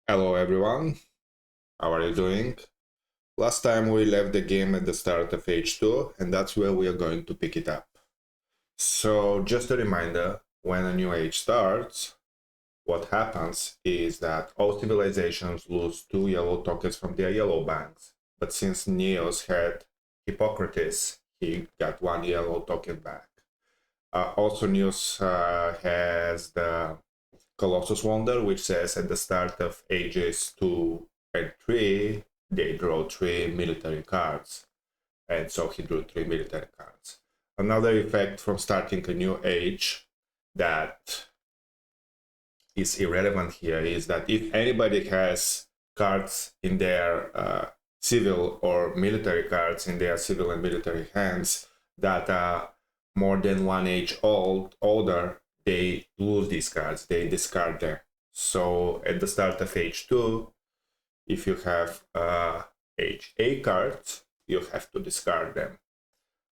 Hello everyone, how are you doing? Last time we left the game at the start of H2 and that's where we are going to pick it up. So just a reminder, when a new age starts, what happens is that all civilizations lose 2 yellow tokens from their yellow banks. But since Neos had Hippocrates, he got 1 yellow token back. Also Neos has the Colossus Wonder, which says at the start of ages 2 and 3, they draw 3 military cards. And so he drew 3 military cards. Another effect from starting a new age that is irrelevant here is that if anybody has cards in their civil or military cards in their civil and military hands that are more than 1 age older, they lose these cards, they discard them. So at the start of age 2, if you have age A cards, you have to discard them.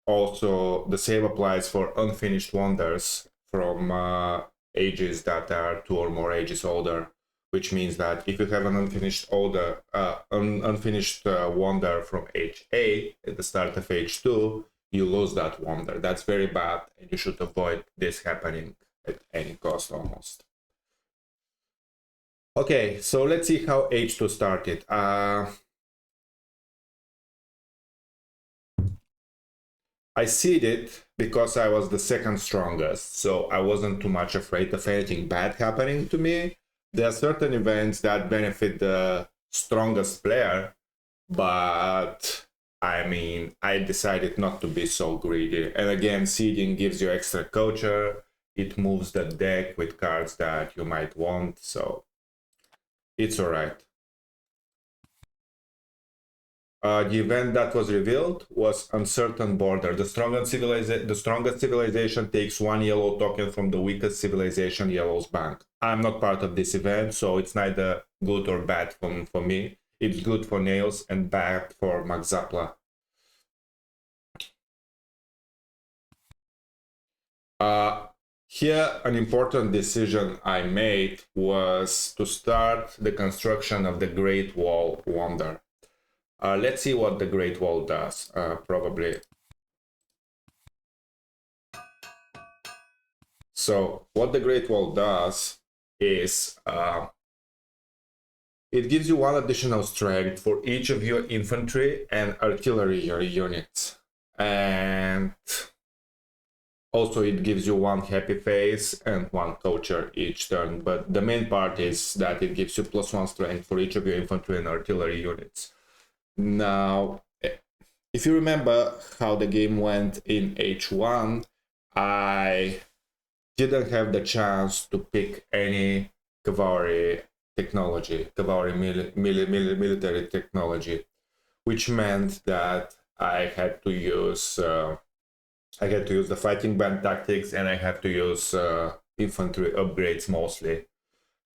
Also, the same applies for unfinished wonders from ages that are 2 or more ages older, which means that if you have an unfinished wonder from age A at the start of age 2, you lose that wonder. That's very bad, and you should avoid this happening at any cost almost. Okay, so let's see how age 2 started. I seeded because I was the second strongest, so I wasn't too much afraid of anything bad happening to me. There are certain events that benefit the strongest player, but I mean, I decided not to be so greedy. And again, seeding gives you extra culture. It moves the deck with cards that you might want, so it's alright. The event that was revealed was Uncertain Border. The strongest civilization takes 1 yellow token from the weakest civilization yellow's bank. I'm not part of this event, so it's neither good or bad for me. It's good for Nails and bad for Max Zapla. Here, an important decision I made was to start the construction of the Great Wall Wonder. Let's see what the Great Wall does, probably. So what the Great Wall does is it gives you 1 additional strength for each of your infantry and artillery units. And also it gives you 1 happy face and 1 culture each turn. But the main part is that it gives you +1 strength for each of your infantry and artillery units. Now, if you remember how the game went in H1, I didn't have the chance to pick any cavalry technology, military technology, which meant that I had to use the fighting band tactics, and I had to use infantry upgrades mostly.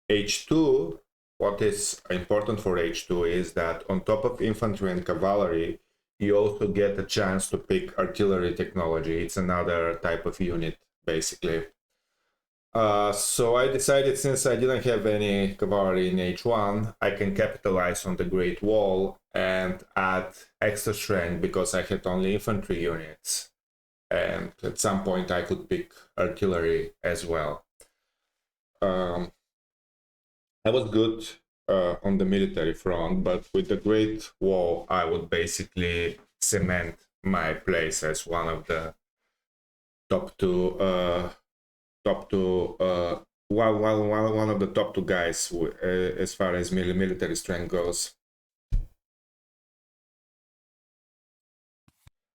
H2, what is important for H2 is that on top of infantry and cavalry, you also get a chance to pick artillery technology. It's another type of unit, basically. So I decided, since I didn't have any cavalry in H1, I can capitalize on the Great Wall and add extra strength because I had only infantry units. And at some point I could pick artillery as well. I was good on the military front, but with the Great Wall, I would basically cement my place as one of the top two one of the top 2 guys as far as military strength goes.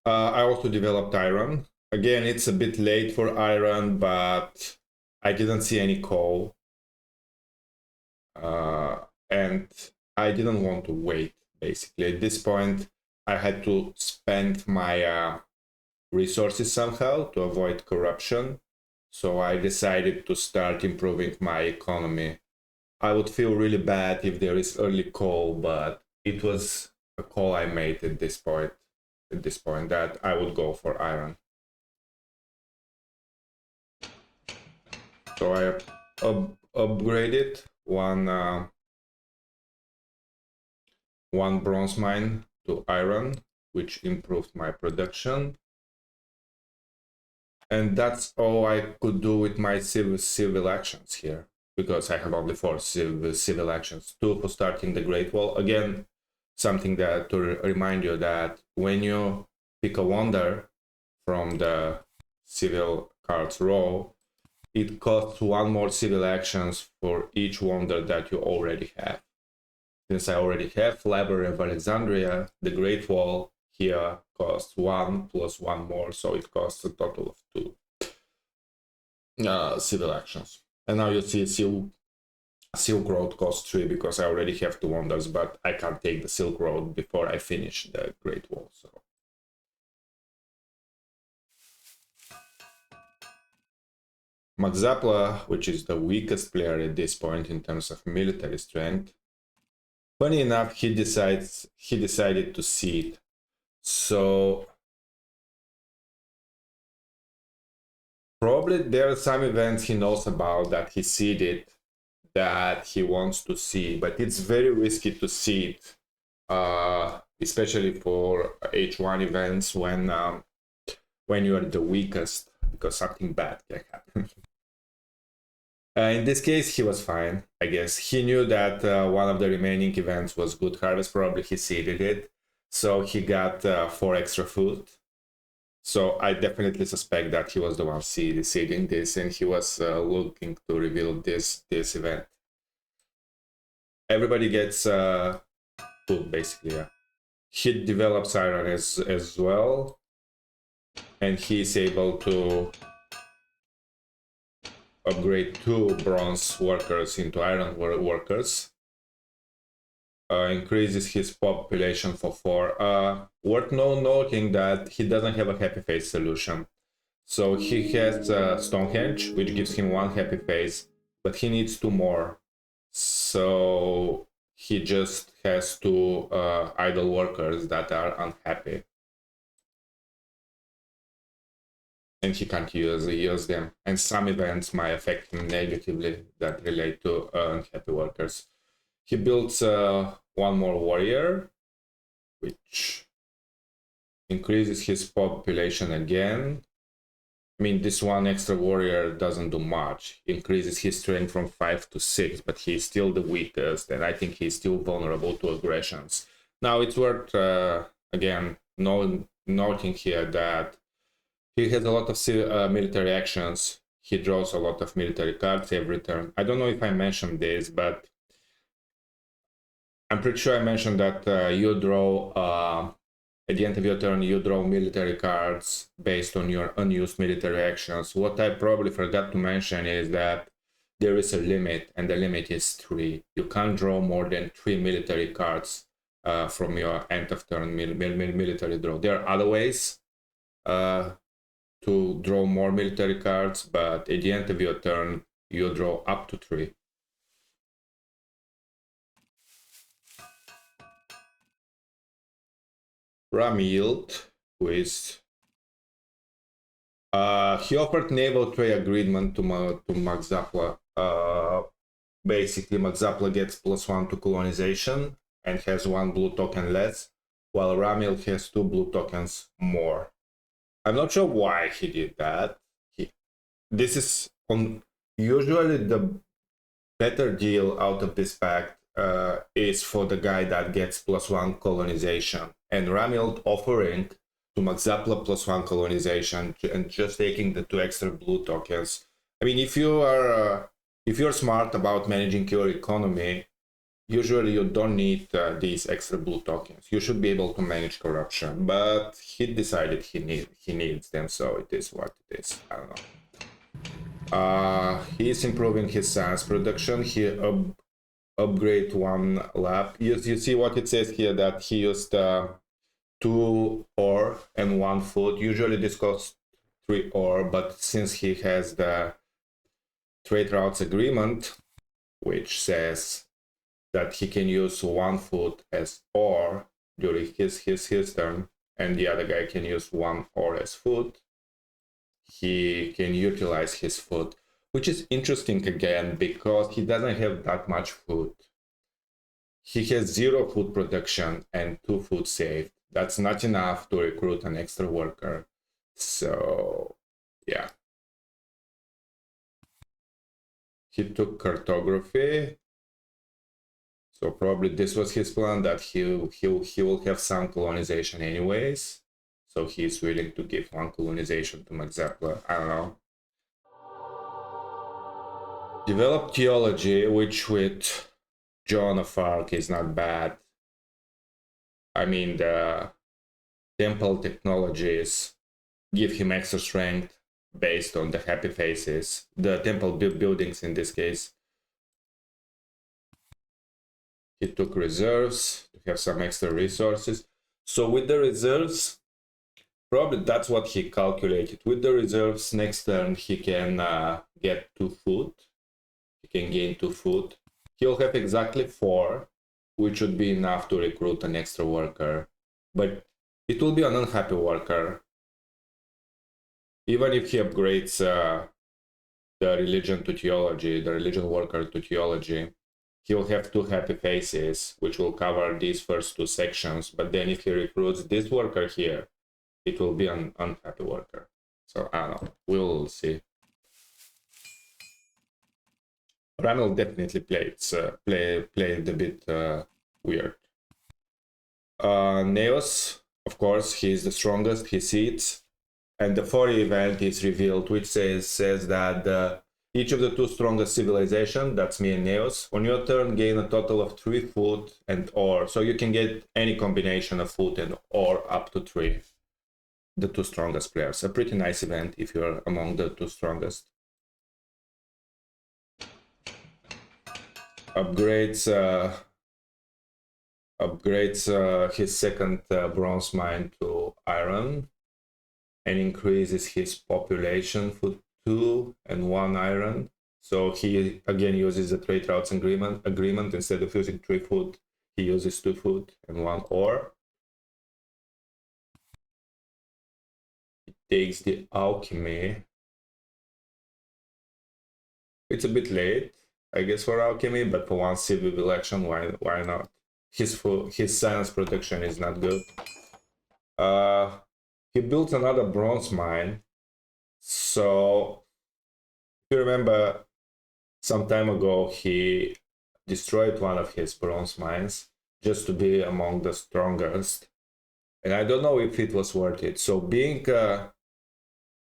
I also developed iron. Again, it's a bit late for iron, but I didn't see any coal. And I didn't want to wait, basically. At this point, I had to spend my resources somehow to avoid corruption. So I decided to start improving my economy. I would feel really bad if there is early coal, but it was a call I made at this point. That I would go for iron. So I upgraded one one bronze mine to iron, which improved my production. And that's all I could do with my civil actions here, because I have only 4 civil actions. 2 for starting the Great Wall. Again, something that to remind you that when you pick a wonder from the civil cards row, it costs 1 more civil actions for each wonder that you already have. Since I already have Library of Alexandria, the Great Wall here costs 1 plus 1 more, so it costs a total of 2 civil actions. And now you see Silk Road costs 3 because I already have 2 wonders, but I can't take the Silk Road before I finish the Great Wall. So Max Zapla, which is the weakest player at this point in terms of military strength, funny enough, he decided to seed. So probably there are some events he knows about that he seeded that he wants to see, but it's very risky to seed, especially for H1 events when you are the weakest, because something bad can happen. In this case, he was fine, I guess. He knew that one of the remaining events was Good Harvest. Probably he seeded it, so he got 4 extra food. So I definitely suspect that he was the one seeding this, and he was looking to reveal this event. Everybody gets food, basically, yeah. He develops iron as well, and he's able to upgrade 2 bronze workers into iron workers. Increases his population for 4. Worth noting that he doesn't have a happy face solution. So he has Stonehenge, which gives him 1 happy face, but he needs 2 more. So he just has 2 idle workers that are unhappy. And he can't use them. And some events might affect him negatively that relate to unhappy workers. He builds 1 more warrior, which increases his population again. I mean, this 1 extra warrior doesn't do much. Increases his strength from 5 to 6, but he's still the weakest, and I think he's still vulnerable to aggressions. Now, it's worth, again, noting here that he has a lot of military actions. He draws a lot of military cards every turn. I don't know if I mentioned this, but I'm pretty sure I mentioned that you draw, at the end of your turn, you draw military cards based on your unused military actions. What I probably forgot to mention is that there is a limit, and the limit is 3. You can't draw more than 3 military cards from your end of turn military draw. There are other ways to draw more military cards, but at the end of your turn, you draw up to 3. Ramild, who is... he offered naval trade agreement to Max Zapla. Basically, Max Zapla gets +1 to colonization and has 1 blue token less, while Ramild has 2 blue tokens more. I'm not sure why he did that. This is usually the better deal out of this pact is for the guy that gets +1 colonization, and Ramild offering to Max Zapla +1 colonization and just taking the 2 extra blue tokens. I mean, if you're smart about managing your economy, usually you don't need these extra blue tokens. You should be able to manage corruption, but he decided he needs them, so it is what it is. I don't know. He's improving his science production. He upgrade 1 lab. You see what it says here, that he used 2 ore and 1 food. Usually this costs 3 ore, but since he has the trade routes agreement, which says that he can use 1 food as ore during his turn, and the other guy can use 1 ore as food, he can utilize his food, which is interesting again because he doesn't have that much food. he has 0 food production and 2 food saved. That's not enough to recruit an extra worker. So yeah. He took cartography. So probably this was his plan, that he will have some colonization anyways. So he's willing to give 1 colonization to Maxapla. I don't know. Develop theology, which with Joan of Arc is not bad. I mean, the temple technologies give him extra strength based on the happy faces, the temple buildings in this case. He took reserves to have some extra resources. So with the reserves, probably that's what he calculated. With the reserves, next turn he can get 2 food. He can gain 2 food. He'll have exactly 4, which would be enough to recruit an extra worker. But it will be an unhappy worker. Even if he upgrades the religion to theology, the religion worker to theology, he will have 2 happy faces, which will cover these first 2 sections. But then if he recruits this worker here, it will be an unhappy worker. So I don't know. We'll see. Ranel definitely played a bit weird. Neos, of course, he's the strongest. He seeds, and the 4 event is revealed, which says that each of the 2 strongest civilization, that's me and Neos, on your turn gain a total of 3 food and ore. So you can get any combination of food and ore up to 3. The 2 strongest players. A pretty nice event if you're among the 2 strongest. Upgrades his second bronze mine to iron, and increases his population for 2 and 1 iron. So he again uses the trade routes agreement. Instead of using 3 food, he uses 2 food and 1 ore. He takes the alchemy. It's a bit late, I guess, for alchemy, but for 1 civil election, why not? His science production is not good. He built another bronze mine. So if you remember, some time ago he destroyed one of his bronze mines just to be among the strongest, and I don't know if it was worth it. So being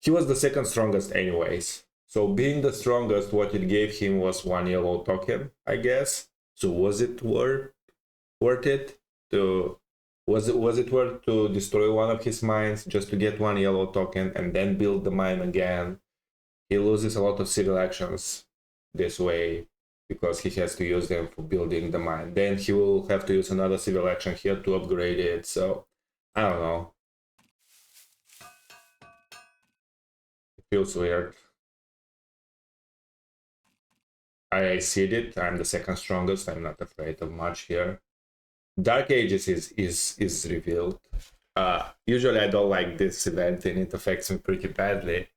he was the second strongest anyways. So being the strongest, what it gave him was 1 yellow token, I guess. So was it worth it to was it worth to destroy one of his mines just to get 1 yellow token and then build the mine again? He loses a lot of civil actions this way because he has to use them for building the mine. Then he will have to use another civil action here to upgrade it. So I don't know. It feels weird. I see it. I'm the second strongest. I'm not afraid of much here. Dark Ages is revealed. Usually I don't like this event and it affects me pretty badly,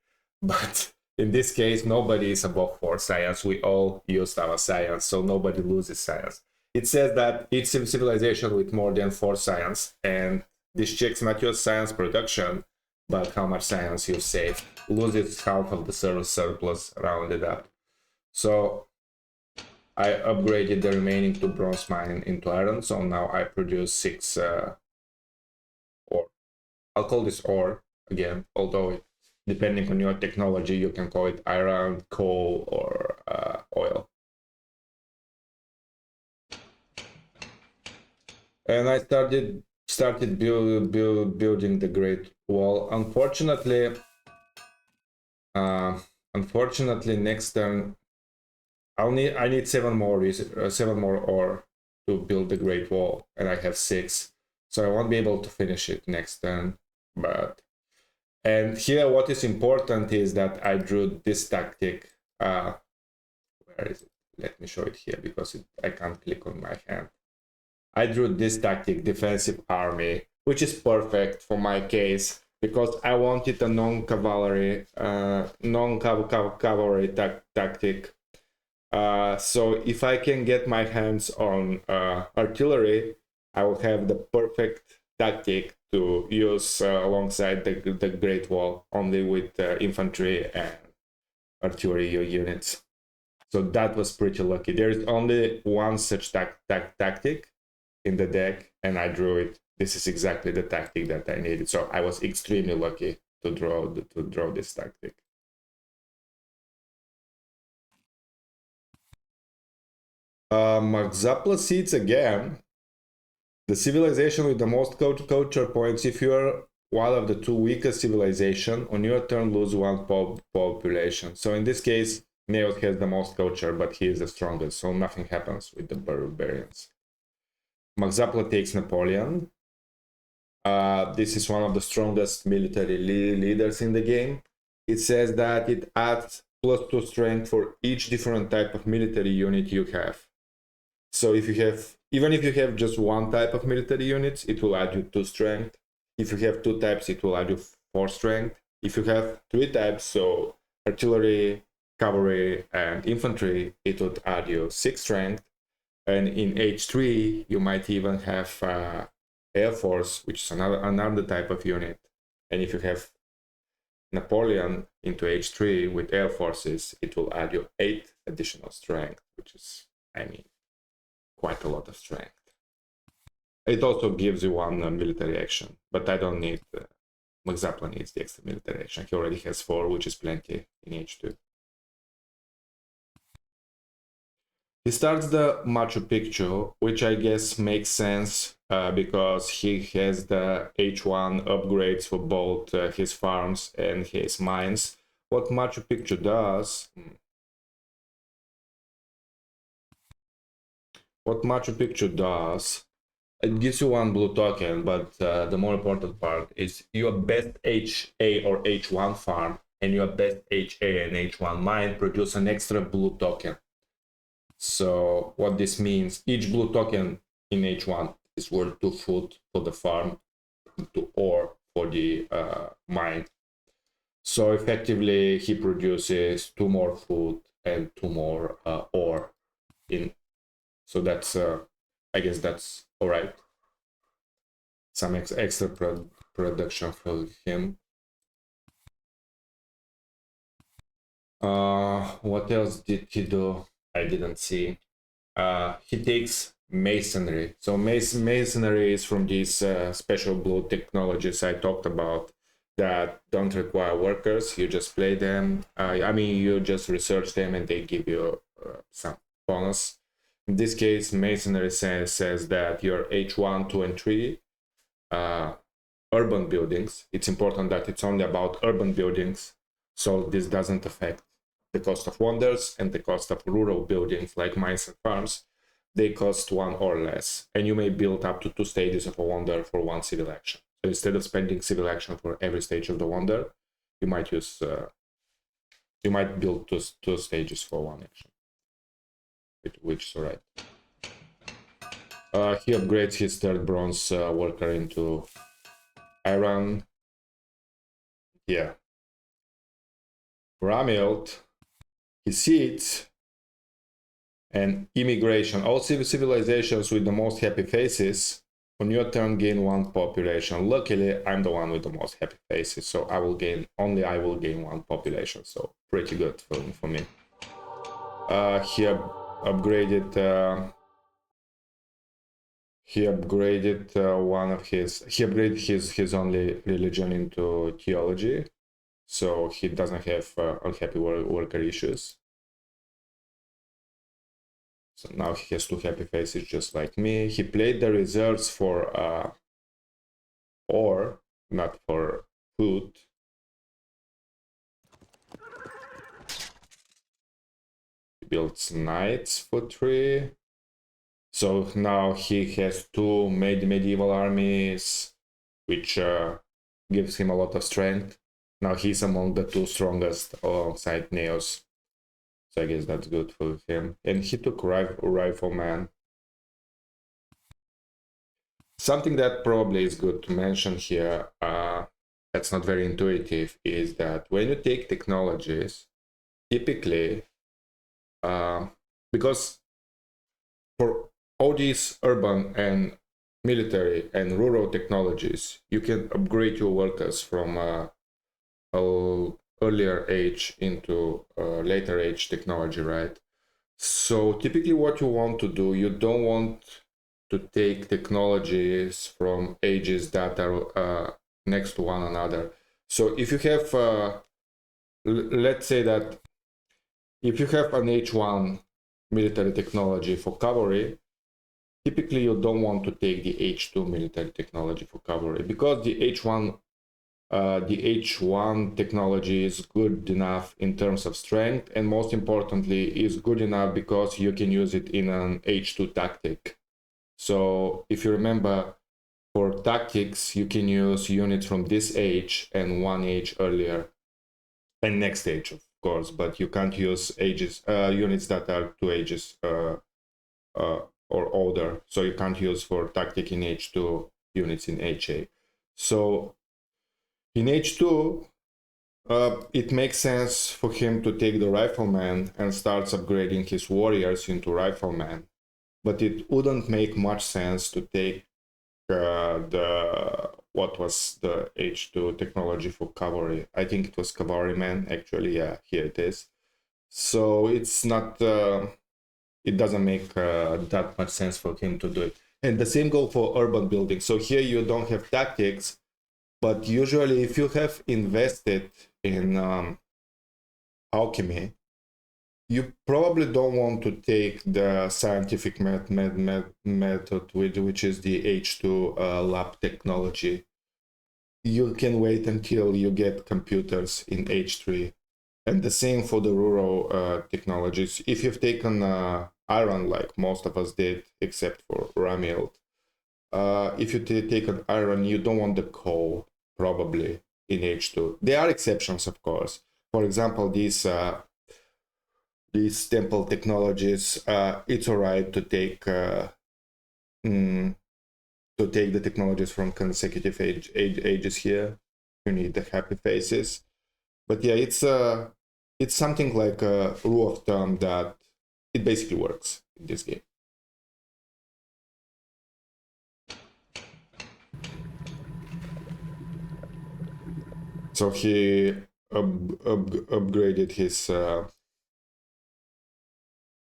but in this case nobody is above 4 science. We all used our science, so nobody loses science. It says that each civilization with more than 4 science, and this checks not your science production but how much science you save, loses half of the surplus rounded up. So I upgraded the remaining 2 bronze mine into iron, so now I produce 6 ore. I'll call this ore again, although depending on your technology, you can call it iron, coal, or oil. And I started building the Great Wall. Unfortunately, next turn I need 7 more ore to build the Great Wall, and I have 6, so I won't be able to finish it next turn. And here what is important is that I drew this tactic. Where is it? Let me show it here because I can't click on my hand. I drew this tactic, defensive army, which is perfect for my case because I wanted a non-cavalry tactic. So if I can get my hands on artillery, I will have the perfect tactic to use alongside the Great Wall, only with infantry and artillery units. So that was pretty lucky. There is only one such tactic in the deck, and I drew it. This is exactly the tactic that I needed. So I was extremely lucky to draw this tactic. Mark seeds again. The civilization with the most culture points. If you are one of the two weakest civilization, on your turn lose one population. So in this case, Neos has the most culture, but he is the strongest, so nothing happens with the barbarians. Mark takes Napoleon. This is one of the strongest military leaders in the game. It says that it adds +2 strength for each different type of military unit you have. So if you have, even if you have just one type of military units, it will add you 2 strength. If you have 2 types, it will add you 4 strength. If you have 3 types, so artillery, cavalry, and infantry, it would add you 6 strength. And in H3, you might even have Air Force, which is another type of unit. And if you have Napoleon into H3 with Air Forces, it will add you 8 additional strength, which is, I mean, quite a lot of strength. It also gives you 1 military action, but I don't need, Mark needs the extra military action. He already has 4, which is plenty in H2. He starts the Machu Picchu, which I guess makes sense because he has the H1 upgrades for both his farms and his mines. What Machu Picchu does... it gives you 1 blue token, but the more important part is your best HA or H1 farm and your best HA and H1 mine produce an extra blue token. So what this means, each blue token in H1 is worth 2 food for the farm, 2 ore for the mine. So effectively, he produces 2 more food and 2 more ore in. So that's, I guess that's all right. Some extra production for him. What else did he do? I didn't see. He takes masonry. So masonry is from these special blue technologies I talked about that don't require workers. You just play them. I mean, you just research them and they give you some bonus. In this case, masonry says that your H1, 2, and 3 urban buildings. It's important that it's only about urban buildings, so this doesn't affect the cost of wonders and the cost of rural buildings like mines and farms. They cost 1 or less, and you may build up to 2 stages of a wonder for 1 civil action. So instead of spending civil action for every stage of the wonder, you might use you might build 2 stages for 1 action, which is alright. He upgrades his 3rd bronze worker into iron. Yeah. Ramilt, he seeds and immigration. All civilizations with the most happy faces on your turn gain 1 population. Luckily, I'm the one with the most happy faces, so I will gain 1 population. So pretty good for me. He upgraded. He upgraded his only religion into theology, so he doesn't have unhappy worker issues. So now he has 2 happy faces just like me. He played the reserves for ore, not for food. He builds knights for 3. So now he has 2 medieval armies, which gives him a lot of strength. Now he's among the 2 strongest alongside Neos. So I guess that's good for him. And he took Rifleman. Something that probably is good to mention here, that's not very intuitive, is that when you take technologies, typically because for all these urban and military and rural technologies, you can upgrade your workers from a earlier age into later age technology, right? So typically what you want to do, you don't want to take technologies from ages that are next to one another. So if you have, let's say that if you have an H1 military technology for cavalry, typically you don't want to take the H2 military technology for cavalry, because the H1 technology is good enough in terms of strength, and most importantly is good enough because you can use it in an H2 tactic. So if you remember, for tactics you can use units from this age and one age earlier and next age, of course, but you can't use units that are 2 ages or older. So you can't use for tactic in H2 units in HA. So in H2, it makes sense for him to take the rifleman and starts upgrading his warriors into riflemen. But it wouldn't make much sense to take what was the H2 technology for cavalry. I think it was cavalryman, actually. Yeah, here it is. So it's not, it doesn't make that much sense for him to do it. And the same goes for urban building. So here you don't have tactics, but usually if you have invested in alchemy, you probably don't want to take the scientific method, which is the H2 lab technology. You can wait until you get computers in H3. And the same for the rural technologies. If you've taken iron, like most of us did, except for Ramiel, if you take an iron, you don't want the coal, probably, in H2. There are exceptions, of course. For example, these temple technologies, it's all right to take the technologies from consecutive ages here. You need the happy faces. But yeah, it's something like a rule of thumb that it basically works in this game. So he upgraded his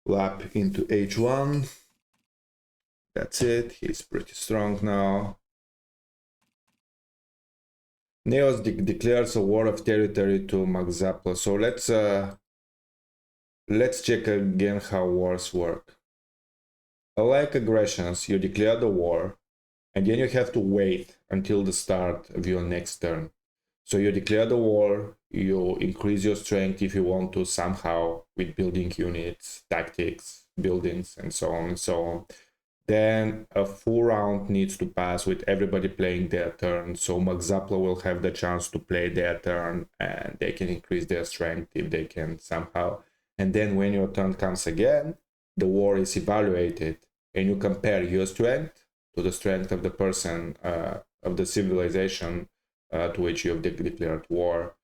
lap into H1. That's it. He's pretty strong now. Neos declares a war of territory to Max Zapla. So let's check again how wars work. Unlike aggressions, you declare the war, and then you have to wait until the start of your next turn. So you declare the war, you increase your strength if you want to somehow with building units, tactics, buildings, and so on and so on. Then a full round needs to pass with everybody playing their turn. So Max Zapla will have the chance to play their turn, and they can increase their strength if they can somehow. And then when your turn comes again, the war is evaluated, and you compare your strength to the strength of the person, of the civilization to which you have declared war.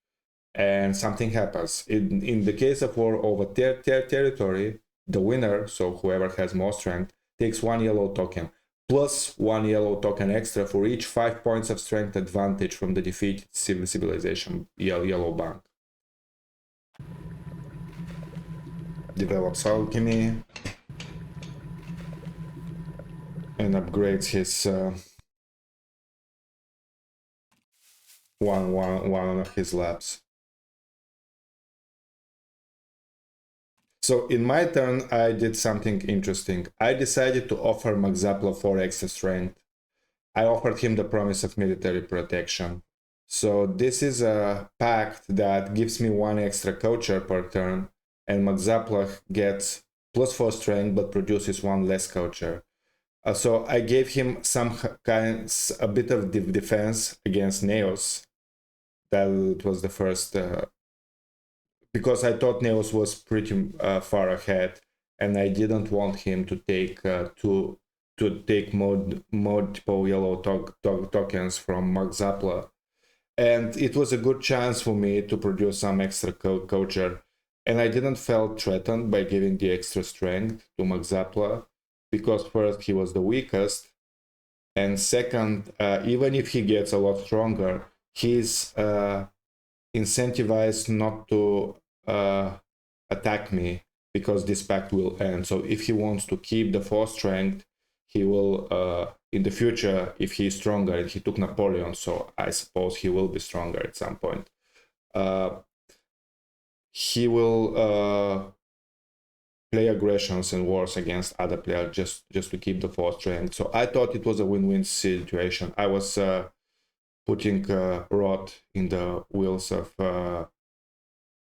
And something happens. In the case of war over territory, the winner, so whoever has more strength, takes 1 yellow token, plus 1 yellow token extra for each 5 points of strength advantage from the defeated civilization yellow bank. Develops alchemy and upgrades his one of his labs. So in my turn, I did something interesting. I decided to offer Max Zapla 4 extra strength. I offered him the promise of military protection. So this is a pact that gives me 1 extra culture per turn, and Max Zapla gets plus 4 strength but produces 1 less culture. So I gave him a bit of defense against Neos. That was the first, because I thought Neos was pretty far ahead, and I didn't want him to take multiple yellow tokens from Max Zapla. And it was a good chance for me to produce some extra culture. And I didn't feel threatened by giving the extra strength to Max Zapla, because first, he was the weakest, and second, even if he gets a lot stronger, he's incentivized not to attack me, because this pact will end. So if he wants to keep the 4 strength, he will, in the future, if he's stronger, and he took Napoleon, so I suppose he will be stronger at some point. He will play aggressions and wars against other players just to keep the 4 strength. So I thought it was a win-win situation. I was putting Rod in the wheels of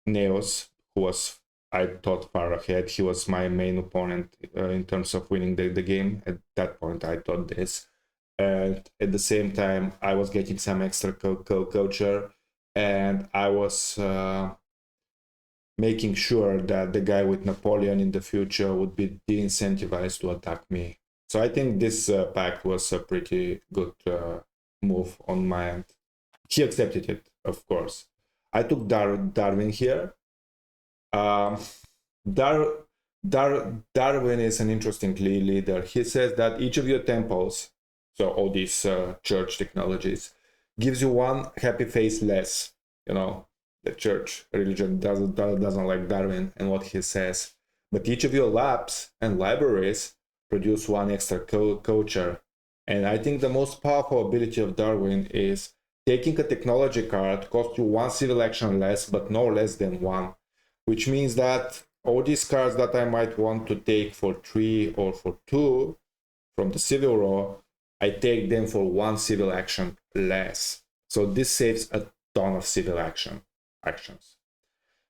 Neos, who was, I thought, far ahead. He was my main opponent in terms of winning the game. At that point, I thought this. And at the same time, I was getting some extra culture, and I was making sure that the guy with Napoleon in the future would be de-incentivized to attack me. So I think this pact was a pretty good move on my end. He accepted it, of course. I took Darwin here. Darwin is an interesting leader. He says that each of your temples, so all these church technologies, gives you 1 happy face less. You know, the church religion doesn't like Darwin and what he says. But each of your labs and libraries produce 1 extra culture. And I think the most powerful ability of Darwin is taking a technology card costs you 1 civil action less, but no less than 1. Which means that all these cards that I might want to take for 3 or for 2 from the civil row, I take them for 1 civil action less. So this saves a ton of civil actions.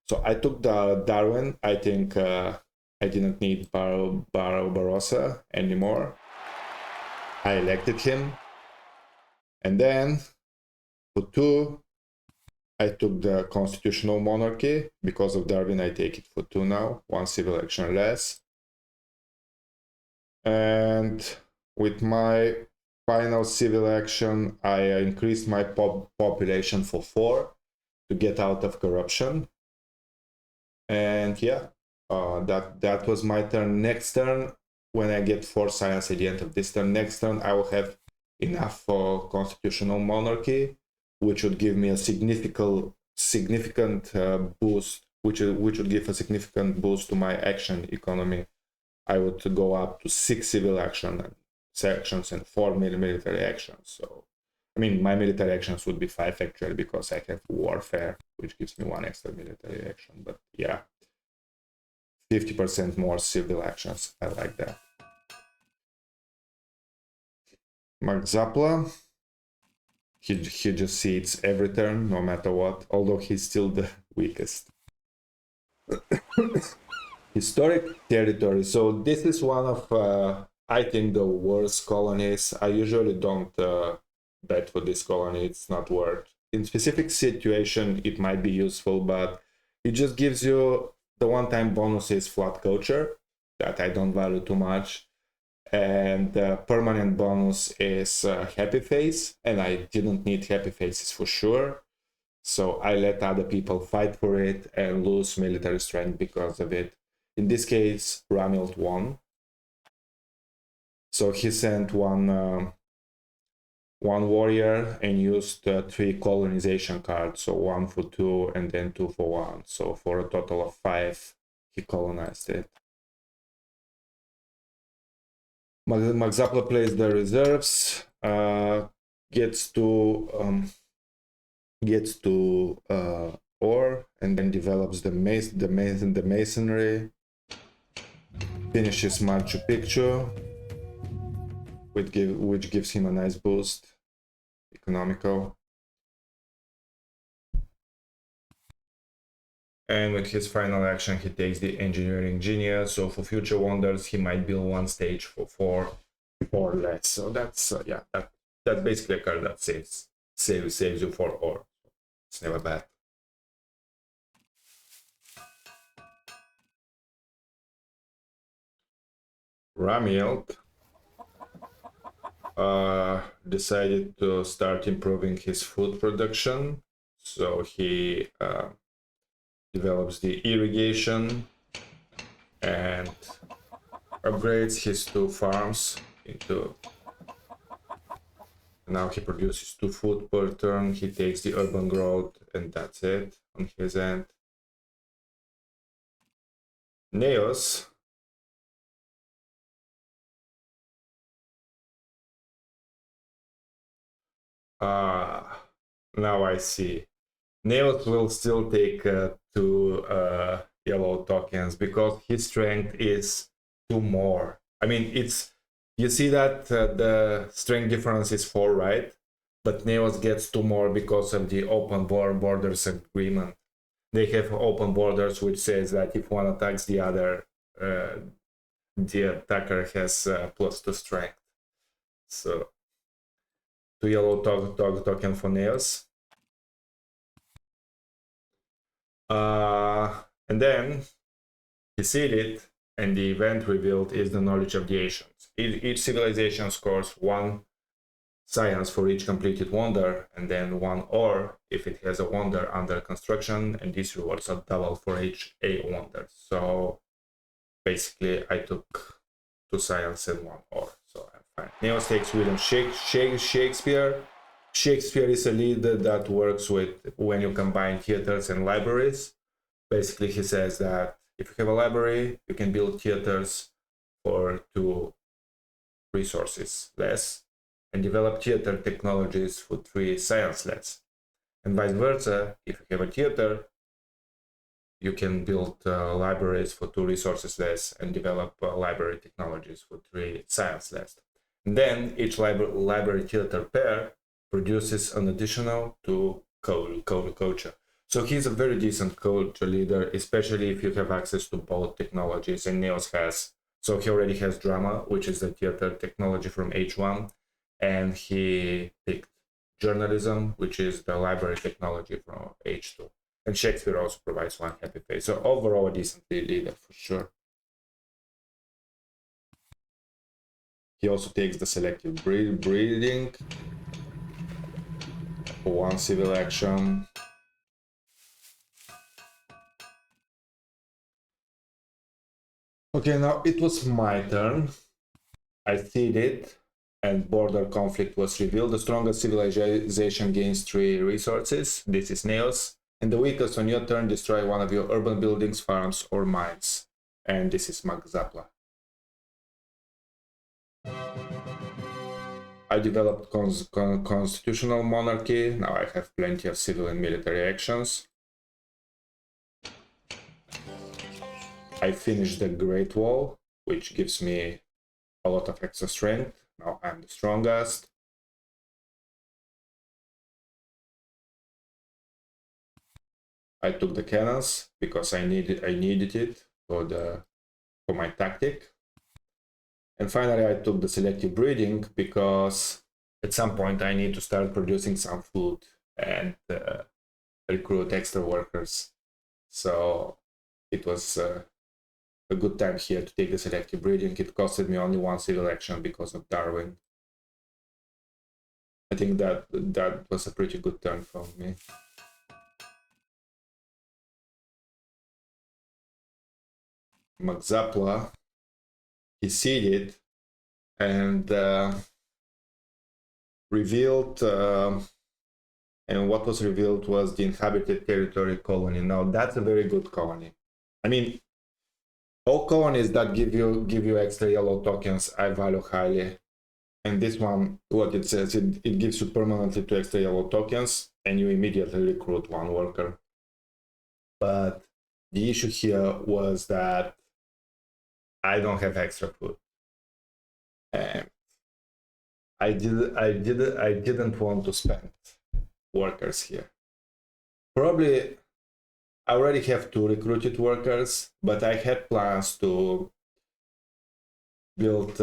So I took the Darwin. I think I didn't need Barbarossa anymore. I elected him. And then for 2, I took the constitutional monarchy. Because of Darwin, I take it for 2 now, 1 civil action less. And with my final civil action, I increased my population for 4 to get out of corruption. And yeah, that was my turn. Next turn, when I get 4 science at the end of this turn, next turn I will have enough for constitutional monarchy, which would give me a significant boost, which would give a significant boost to my action economy. I would go up to 6 civil actions and 4 military actions. So, I mean, my military actions would be 5 actually, because I have warfare, which gives me 1 extra military action. But yeah, 50% more civil actions. I like that. Max Zapla. He just seeds every turn, no matter what, although he's still the weakest. Historic territory. So this is one of, I think, the worst colonies. I usually don't bet for this colony. It's not worth. In specific situation, it might be useful, but it just gives you the one-time bonuses flat culture that I don't value too much. And the permanent bonus is happy face, and I didn't need happy faces for sure. So I let other people fight for it and lose military strength because of it. In this case, Ramild won. So he sent one warrior and used 3 colonization cards. So 1 for 2 and then 2 for 1. So for a total of 5, he colonized it. Max Zapla plays the reserves, gets to ore, and then develops the masonry, finishes Machu Picchu, which gives him a nice boost, economical. And with his final action, he takes the engineering genius. So for future wonders, he might build 1 stage for 4 or less. So that's yeah, that's basically a card that saves you 4 ore. It's never bad. Ramield decided to start improving his food production. So he develops the irrigation and upgrades his 2 farms into. Now he produces 2 food per turn. He takes the urban growth, and that's it on his end. Neos now I see. Neos will still take 2 yellow tokens because his strength is 2 more. I mean, you see that the strength difference is 4, right? But Neos gets 2 more because of the open borders agreement. They have open borders, which says that if one attacks the other, the attacker has +2 strength. So 2 yellow token for Neos. And then he sealed it, and the event revealed is the knowledge of the ancients. Each civilization scores 1 science for each completed wonder, and then 1 ore if it has a wonder under construction, and these rewards are double for each A wonder. So basically I took 2 science and 1 ore, so I'm fine. Neos takes William Shakespeare. Shakespeare is a leader that works with when you combine theaters and libraries. Basically, he says that if you have a library, you can build theaters for 2 resources less, and develop theater technologies for 3 science less. And vice versa, if you have a theater, you can build libraries for 2 resources less and develop library technologies for 3 science less. And then each library theater pair produces an additional 2 culture. So he's a very decent culture leader, especially if you have access to both technologies, and Neos has. So he already has drama, which is the theater technology from H1, and he picked journalism, which is the library technology from H2. And Shakespeare also provides 1 happy face. So overall, a decent leader for sure. He also takes the selective breeding, 1 civil action. Okay, now it was my turn. I seed it, and border conflict was revealed. The strongest civilization gains 3 resources. This is Neos. And the weakest on your turn, destroy 1 of your urban buildings, farms, or mines. And this is Magzapla. I developed constitutional monarchy. Now I have plenty of civil and military actions. I finished the Great Wall, which gives me a lot of extra strength. Now I'm the strongest. I took the cannons because I needed it for my tactic. And finally, I took the selective breeding because at some point I need to start producing some food and recruit extra workers. So it was a good time here to take the selective breeding. It costed me only 1 civil action because of Darwin. I think that was a pretty good turn for me. Magzapla, he seeded and revealed, and what was revealed was the inhabited territory colony. Now that's a very good colony. I mean, all colonies that give you extra yellow tokens I value highly. And this one, what it says, it gives you permanently 2 extra yellow tokens, and you immediately recruit 1 worker. But the issue here was that I don't have extra food, and I didn't want to spend workers here. Probably I already have 2 recruited workers, but I had plans to build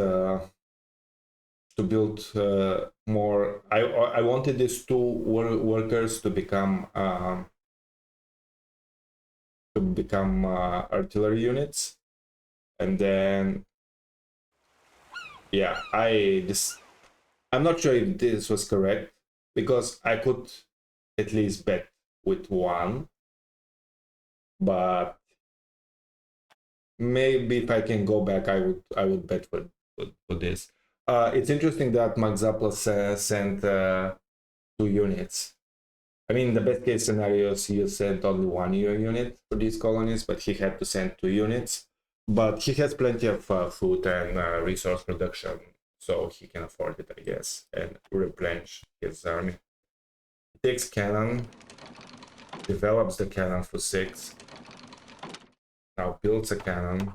more. I wanted these 2 workers to become artillery units, and then yeah, I'm not sure if this was correct because I could at least bet with 1, but maybe if I can go back, I would bet for this. It's interesting that Max Zapla sent 2 units. I mean, the best case scenarios, he sent only 1 unit for these colonies, but he had to send 2 units. But he has plenty of food and resource production, so he can afford it, I guess, and replenish his army. He takes cannon, develops the cannon for 6. Now builds a cannon,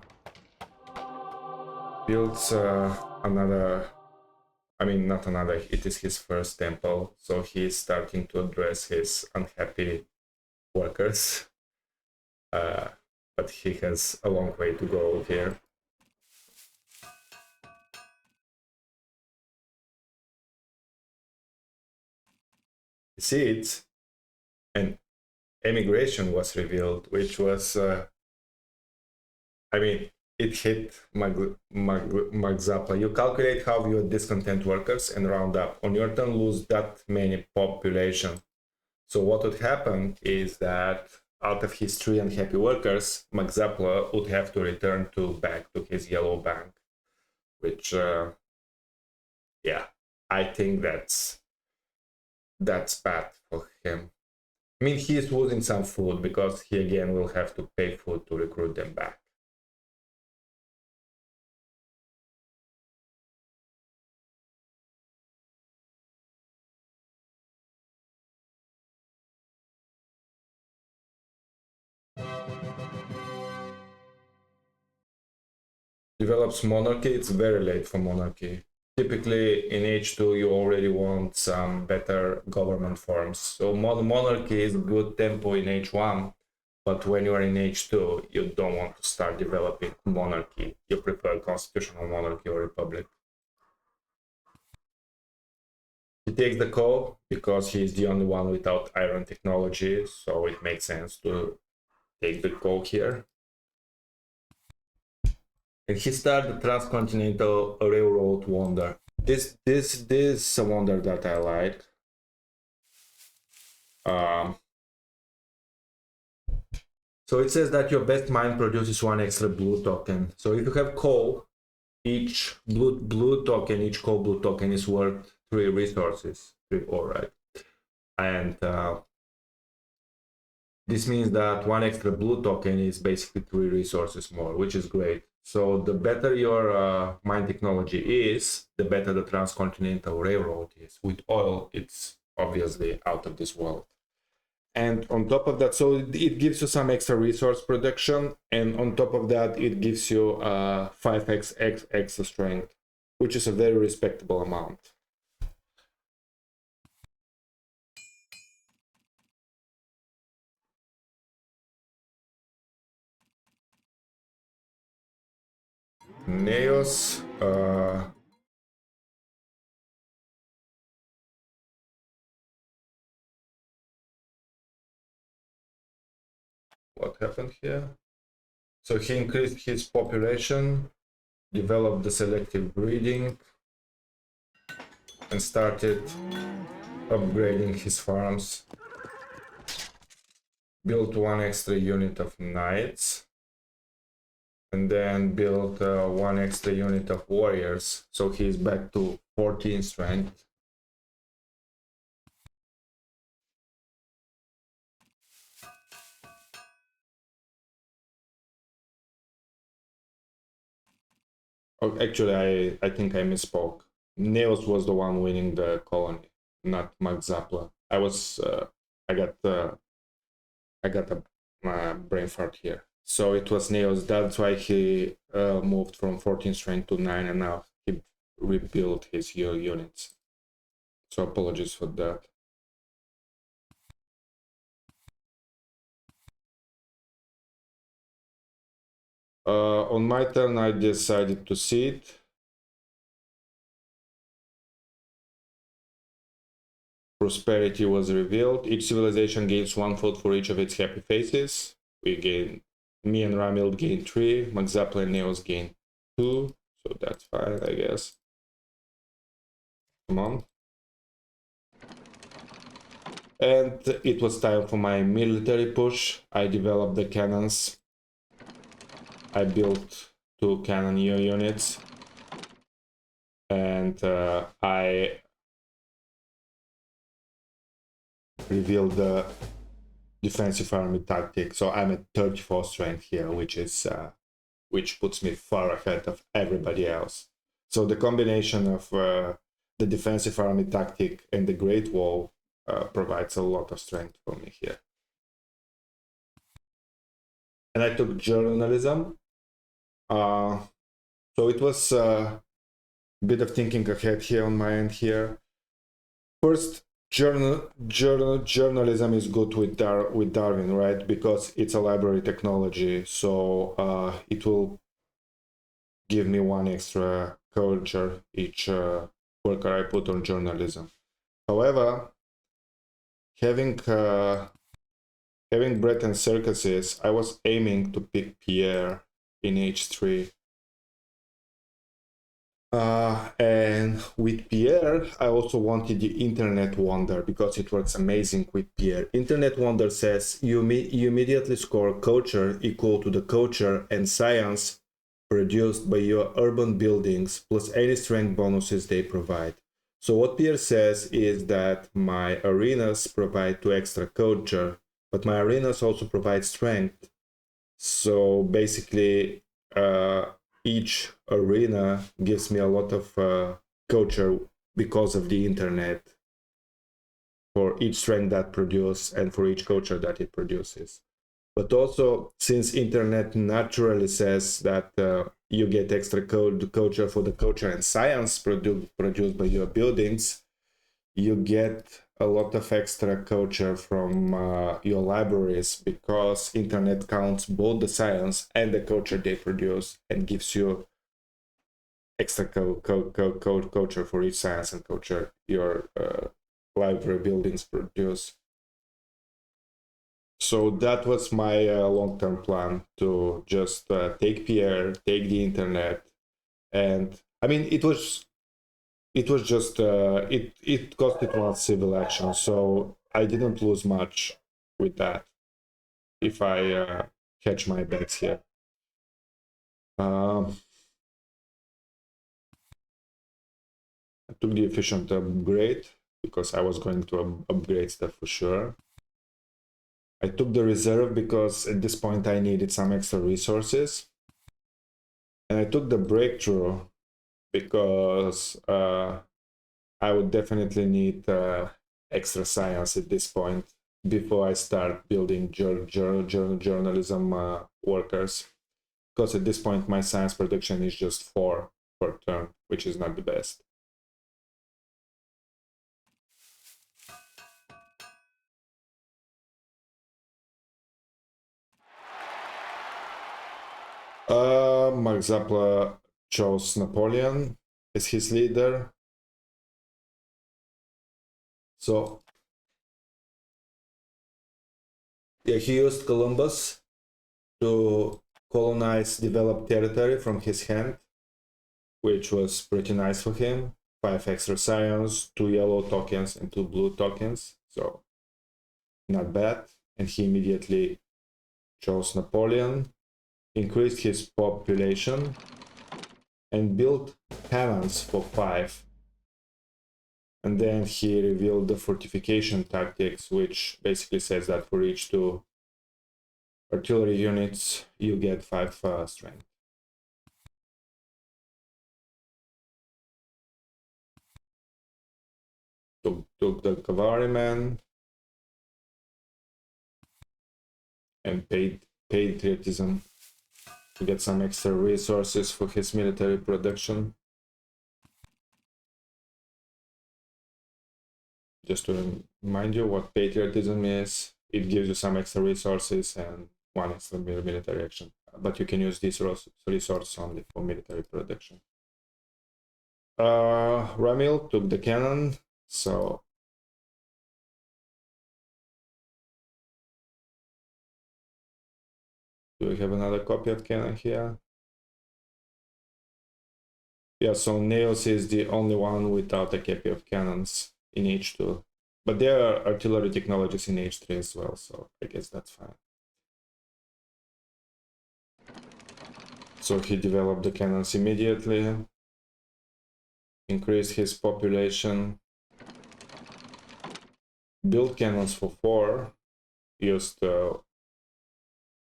builds another, I mean, not another, it is his first temple, so he's starting to address his unhappy workers. But he has a long way to go here. You see it, and emigration was revealed, which was, I mean, it hit Max Zappa. You calculate how your discontent workers and round up. On your turn, lose that many population. So what would happen is that out of his 3 unhappy workers, Max Zappa would have to return back to his yellow bank, which, yeah, I think that's bad for him. I mean, he is losing some food because he again will have to pay food to recruit them back. Develops monarchy. It's very late for monarchy. Typically in H2 you already want some better government forms. So monarchy is good tempo in H1, but when you are in H2 you don't want to start developing monarchy. You prefer constitutional monarchy or republic. He takes the call because he is the only one without iron technology, so it makes sense to take the call here. And he started the Transcontinental Railroad wonder. This is a wonder that I like. So it says that your best mine produces 1 extra blue token. So if you have coal, each blue token, each coal blue token is worth 3 resources, 3 ore, right? And this means that 1 extra blue token is basically 3 resources more, which is great. So the better your mine technology is, the better the Transcontinental Railroad is. With oil, it's obviously out of this world. And on top of that, so it gives you some extra resource production, and on top of that, it gives you 5x extra strength, which is a very respectable amount. Neos, what happened here? So he increased his population, developed the selective breeding, and started upgrading his farms. Built 1 extra unit of knights, and then built 1 extra unit of warriors. So he's back to 14 strength. Oh, actually, I think I misspoke. Neos was the one winning the colony, not Max Zapla. I got a brain fart here. So it was Neos. That's why he moved from 14 strength to 9, and now he rebuilt his units. So apologies for that. On my turn, I decided to see it. Prosperity was revealed. Each civilization gains 1 food for each of its happy faces. Me and Ramil gain 3. Max Zapla and Neos gain 2. So that's fine, I guess. Come on. And it was time for my military push. I developed the cannons. I built 2 cannon units, and I revealed the defensive army tactic. So I'm at 34 strength here, which puts me far ahead of everybody else. So the combination of the defensive army tactic and the Great Wall provides a lot of strength for me here. And I took journalism. So it was a bit of thinking ahead here on my end here. First, journalism is good with Darwin, right? Because it's a library technology, so it will give me 1 extra culture each worker I put on journalism. However, having breadth and circuses, I was aiming to pick Pierre in H3. And with Pierre, I also wanted the Internet Wonder because it works amazing with Pierre. Internet Wonder says you immediately score culture equal to the culture and science produced by your urban buildings plus any strength bonuses they provide. So what Pierre says is that my arenas provide 2 extra culture, but my arenas also provide strength. So basically, each arena gives me a lot of culture because of the internet for each strength that produces and for each culture that it produces. But also, since internet naturally says that you get extra culture for the culture and science produced by your buildings, you get a lot of extra culture from your libraries because internet counts both the science and the culture they produce and gives you extra culture for each science and culture your library buildings produce. So that was my long-term plan, to just take Pierre, take the internet, and I mean it was just it costed 1 civil action, so I didn't lose much with that if I catch my bets here. I took the efficient upgrade because I was going to upgrade stuff for sure. I took the reserve because at this point I needed some extra resources. And I took the breakthrough because I would definitely need extra science at this point before I start building journalism workers. Because at this point my science production is just 4 per turn, which is not the best. Mark Zappler chose Napoleon as his leader. So yeah, he used Columbus to colonize developed territory from his hand, which was pretty nice for him. 5 extra science, 2 yellow tokens, and 2 blue tokens. So not bad. And he immediately chose Napoleon, increased his population, and built cannons for 5. And then he revealed the fortification tactics, which basically says that for each 2 artillery units, you get 5 strength. Took the cavalryman and patriotism to get some extra resources for his military production. Just to remind you what patriotism is, it gives you some extra resources and 1 extra military action. But you can use these resources only for military production. Ramil took the cannon, so do we have another copy of cannon here? Yeah, so Nails is the only one without a copy of cannons in H2. But there are artillery technologies in H3 as well, so I guess that's fine. So he developed the cannons immediately, increased his population, built cannons for 4, used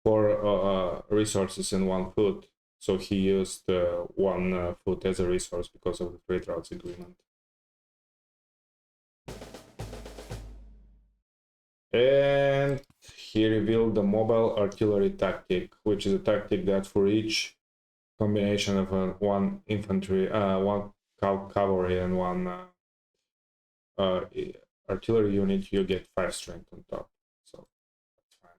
4 resources in 1 foot. So he used 1 foot as a resource because of the trade routes agreement. And he revealed the mobile artillery tactic, which is a tactic that for each combination of 1 infantry, 1 cavalry and 1 artillery unit, you get 5 strength on top. So that's fine.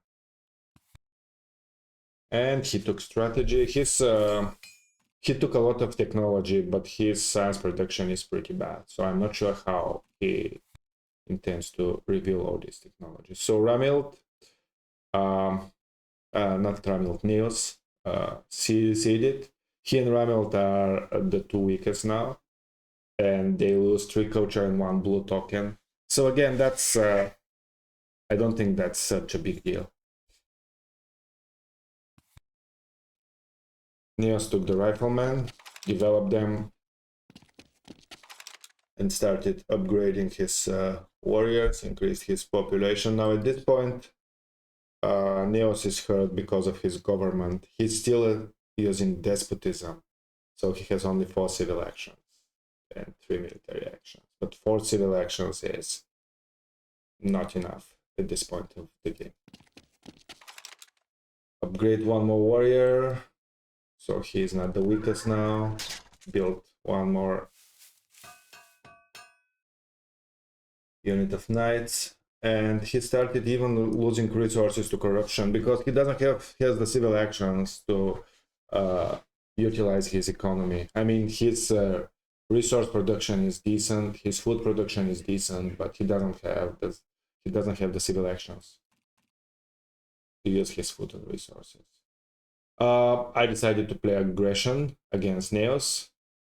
And he took strategy. He took a lot of technology, but his science production is pretty bad. So I'm not sure how he intends to reveal all these technologies. So Ramilt, not Ramilt, Neos, seeded. He and Ramilt are the 2 weakest now, and they lose 3 culture and 1 blue token. So again, that's I don't think that's such a big deal. Neos took the riflemen, developed them, and started upgrading his warriors, increased his population. Now at this point, Neos is hurt because of his government. He's still using despotism, so he has only 4 civil actions and 3 military actions. But 4 civil actions is not enough at this point of the game. Upgrade 1 more warrior, so he is not the weakest now. Build 1 more unit of knights, and he started even losing resources to corruption because he doesn't has the civil actions to utilize his economy. I mean, his resource production is decent, his food production is decent, but he doesn't have the civil actions to use his food and resources. I decided to play aggression against Neos.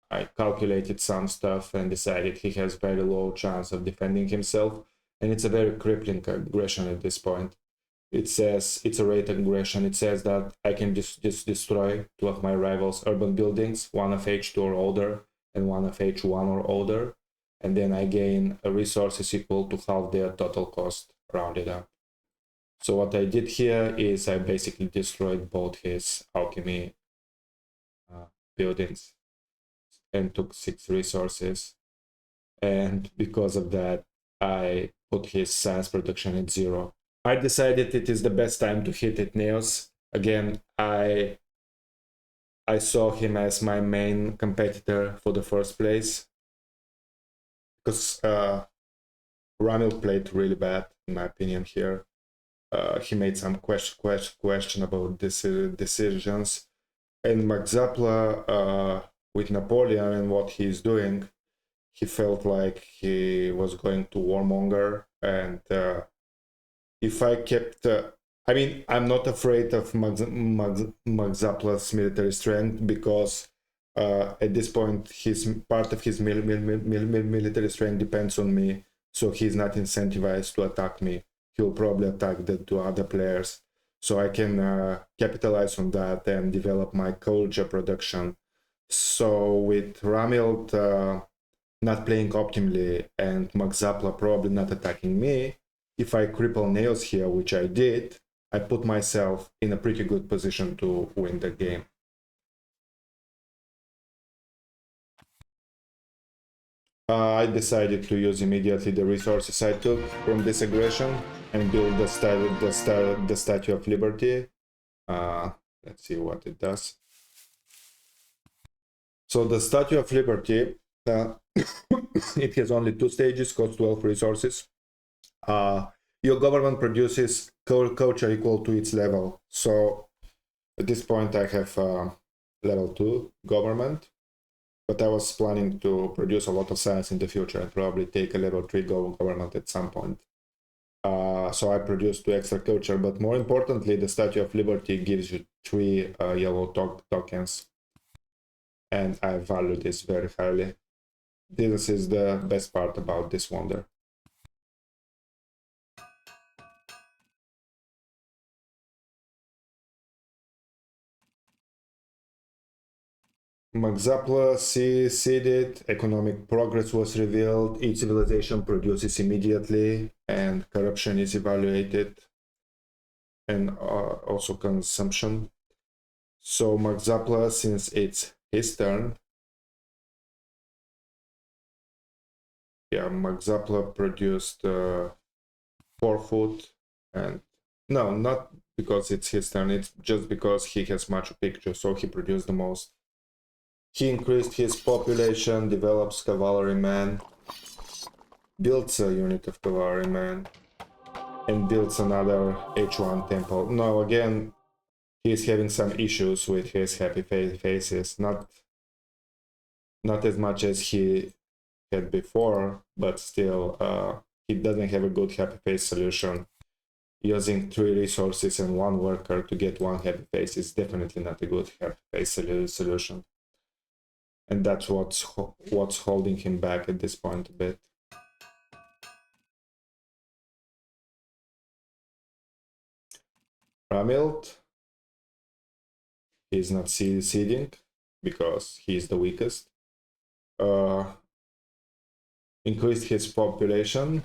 I calculated some stuff and decided he has very low chance of defending himself, and it's a very crippling aggression at this point. It says it's a rate aggression. It says that I can just destroy 2 of my rivals' urban buildings, 1 of H2 or older and 1 of H1 or older, and then I gain a resources equal to half their total cost, rounded up. So what I did here is I basically destroyed both his alchemy buildings and took 6 resources, and because of that I put his science production at 0. I decided it is the best time to hit at Neos. Again, I saw him as my main competitor for the first place because Ramil played really bad in my opinion here. He made some questionable decisions, and Magzapla with Napoleon and what he's doing, he felt like he was going to warmonger, and if I kept I mean, I'm not afraid of Magzapla's military strength because at this point part of his military strength depends on me, so he's not incentivized to attack me. He'll probably attack the 2 other players, so I can capitalize on that and develop my culture production. So with Ramilt not playing optimally and Magzapla probably not attacking me, if I cripple Neos here, which I did, I put myself in a pretty good position to win the game. I decided to use immediately the resources I took from this aggression and build the Statue of Liberty. Let's see what it does. So the Statue of Liberty, it has only 2 stages, costs 12 resources. Your government produces culture equal to its level. So at this point I have level 2 government, but I was planning to produce a lot of science in the future and probably take a level 3 government at some point. So I produced 2 extra culture, but more importantly, the Statue of Liberty gives you 3 yellow tokens, and I value this very highly. This is the best part about this wonder. Magzapla seeded, economic progress was revealed, each civilization produces immediately, and corruption is evaluated, and also consumption. So Magzapla, since it's his turn, yeah, Magzapla produced 4 food, and no, not because it's his turn, it's just because he has Machu Picchu, so he produced the most. He increased his population, develops cavalrymen, builds a unit of cavalrymen, and builds another H1 temple. No, again, he's having some issues with his happy faces, not as much as he had before, but still, he doesn't have a good happy face solution. Using 3 resources and 1 worker to get 1 happy face is definitely not a good happy face solution. And that's what's holding him back at this point a bit. Ramilt, he's not seeding because he's the weakest. Increased his population,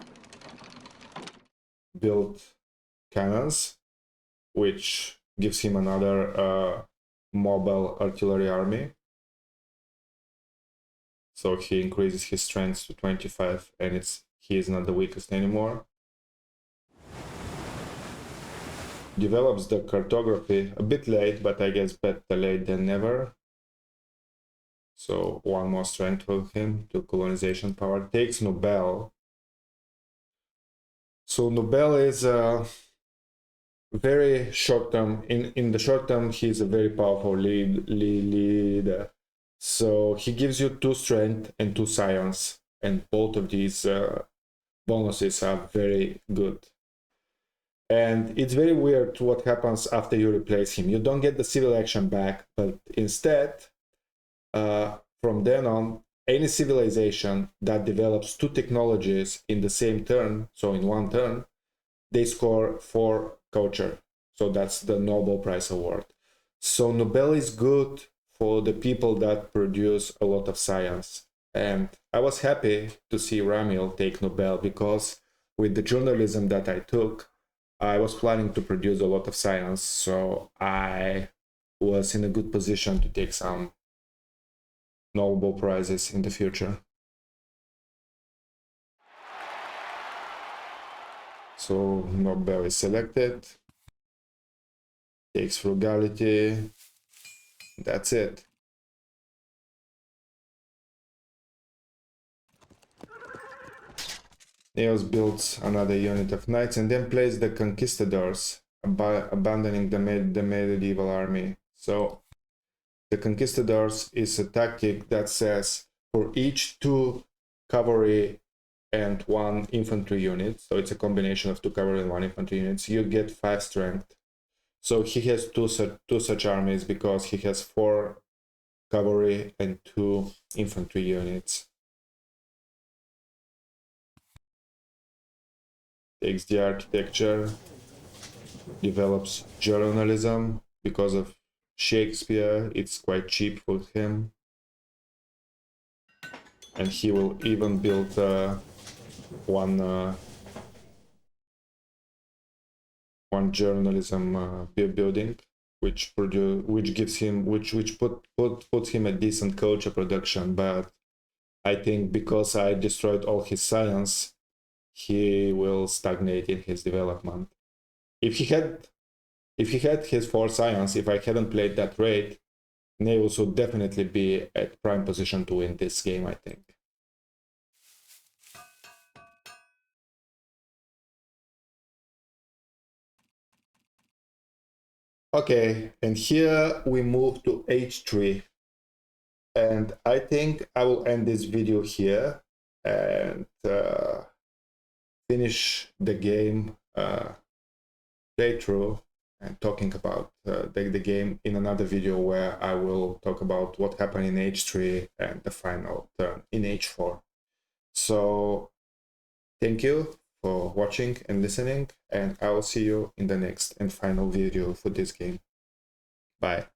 built cannons, which gives him another mobile artillery army. So he increases his strength to 25, and he is not the weakest anymore. Develops the cartography a bit late, but I guess better late than never. So 1 more strength with him to colonization power. Takes Nobel. So Nobel is very short term. In the short term, he's a very powerful leader. So he gives you 2 strength and 2 science, and both of these bonuses are very good. And it's very weird what happens after you replace him. You don't get the civil action back, but instead, from then on, any civilization that develops 2 technologies in the same turn, so in 1 turn, they score 4 culture. So that's the Nobel Prize award. So Nobel is good for the people that produce a lot of science. And I was happy to see Ramil take Nobel, because with the journalism that I took, I was planning to produce a lot of science. So I was in a good position to take some Nobel Prizes in the future. So Nobel is selected, takes frugality, that's it. Eos builds another unit of knights and then plays the conquistadors, abandoning the medieval army. So the conquistadors is a tactic that says for each 2 cavalry and 1 infantry unit, so it's a combination of 2 cavalry and 1 infantry units, you get 5 strength. So he has two such armies because he has 4 cavalry and 2 infantry units. Takes the architecture, develops journalism because of Shakespeare. It's quite cheap for him. And he will even build one journalism building, which puts him a decent culture production. But I think because I destroyed all his science, he will stagnate in his development. If he had his 4 science, if I hadn't played that raid, Neus would definitely be at prime position to win this game, I think. Okay, and here we move to H3. And I think I will end this video here and finish the game playthrough and talking about the game in another video, where I will talk about what happened in H3 and the final turn in H4. So thank you for watching and listening, and I will see you in the next and final video for this game. Bye.